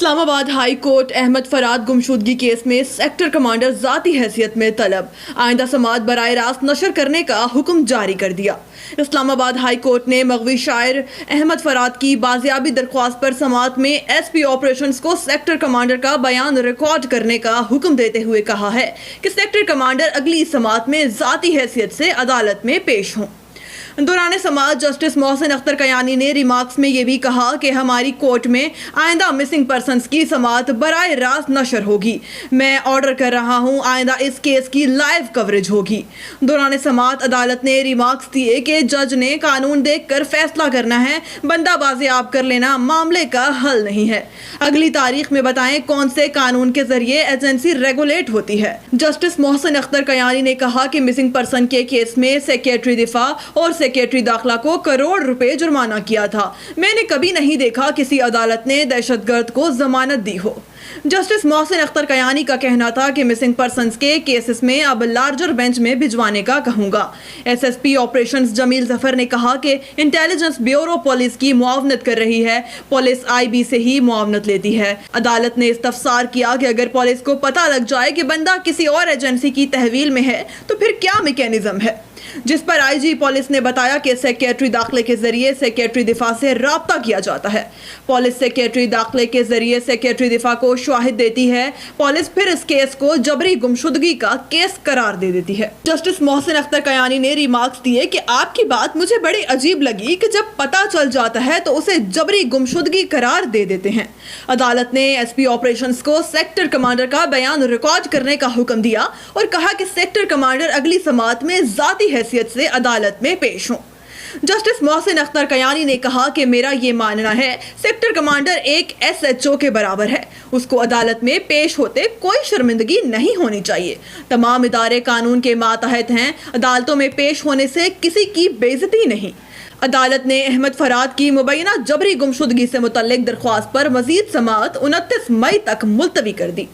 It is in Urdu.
اسلام آباد ہائی کورٹ احمد فراد گمشدگی کیس میں سیکٹر کمانڈر ذاتی حیثیت میں طلب، آئندہ سماعت براہ راست نشر کرنے کا حکم جاری کر دیا۔ اسلام آباد ہائی کورٹ نے مغوی شاعر احمد فراد کی بازیابی درخواست پر سماعت میں ایس پی آپریشنز کو سیکٹر کمانڈر کا بیان ریکارڈ کرنے کا حکم دیتے ہوئے کہا ہے کہ سیکٹر کمانڈر اگلی سماعت میں ذاتی حیثیت سے عدالت میں پیش ہوں۔ دوران سماعت جسٹس محسن اختر کیانی نے ریمارکس میں یہ بھی کہا کہ ہماری کورٹ میں آئندہ مسنگ پرسنز کی سماعت براہ راست نشر ہوگی۔ میں آرڈر کر رہا ہوں آئندہ اس کیس کی لائیو کوریج ہوگی۔ دوران سماعت عدالت نے ریمارکس دیے کہ جج نے قانون دیکھ کر فیصلہ کرنا ہے، بندہ بازیاب کر لینا معاملے کا حل نہیں ہے۔ اگلی تاریخ میں بتائیں کون سے قانون کے ذریعے ایجنسی ریگولیٹ ہوتی ہے۔ جسٹس محسن اختر کیانی نے کہا کہ مسنگ پرسن کے کیس میں سیکریٹری دفاع اور سیکریٹری داخلہ کو کروڑ روپے جرمانہ کیا تھا۔ میں نے کبھی نہیں دیکھا کسی عدالت نے دہشت گرد کو ضمانت دی ہو۔ جسٹس محسن اختر کیانی کا کہنا تھا کہ مسنگ پرسنز کے کیسز میں اب لارجر بینچ میں بھجوانے کا کہوں گا۔ ایس ایس پی آپریشنز جمیل ظفر نے کہا کہ انٹیلیجنس بیورو پولیس کی معاونت کر رہی ہے، پولیس آئی بی سے ہی معاونت لیتی ہے۔ عدالت نے استفسار کیا کہ اگر پولیس کو پتہ لگ جائے کہ بندہ کسی اور ایجنسی کی تحویل میں ہے تو پھر کیا میکینزم ہے، جس پر آئی جی پولیس نے بتایا کہ سیکریٹری داخلے کے ذریعے سیکریٹری دفاع سے رابطہ کیا جاتا ہے۔ پولیس سیکریٹری داخلے کے ذریعے سیکریٹری دفاع کو شواہد دیتی ہے، پولیس پھر اس کیس کو جبری گمشدگی کا کیس قرار دے دیتی ہے۔ جسٹس محسن اختر کیانی نے ریمارکس دیے کہ آپ کی بات مجھے بڑی عجیب لگی کہ جب پتہ چل جاتا ہے تو اسے جبری گمشدگی قرار دے دیتے ہیں۔ عدالت نے ایس پی آپریشنز کو سیکٹر کمانڈر کا بیان ریکارڈ کرنے کا حکم دیا اور کہا کہ سیکٹر کمانڈر اگلی سماعت میں ذاتی حیثیت سے عدالت میں پیش ہوں۔ جسٹس محسن اختر کیانی نے کہا کہ میرا یہ ماننا ہے سیکٹر کمانڈر ایک ایس ایچ او کے برابر ہے، اس کو عدالت میں پیش ہوتے کوئی شرمندگی نہیں ہونی چاہیے۔ تمام ادارے قانون کے ماتحت ہیں، عدالتوں میں پیش ہونے سے کسی کی بے عزتی نہیں۔ عدالت نے احمد فراد کی مبینہ جبری گمشدگی سے متعلق درخواست پر مزید سماعت 29 مئی تک ملتوی کر دی۔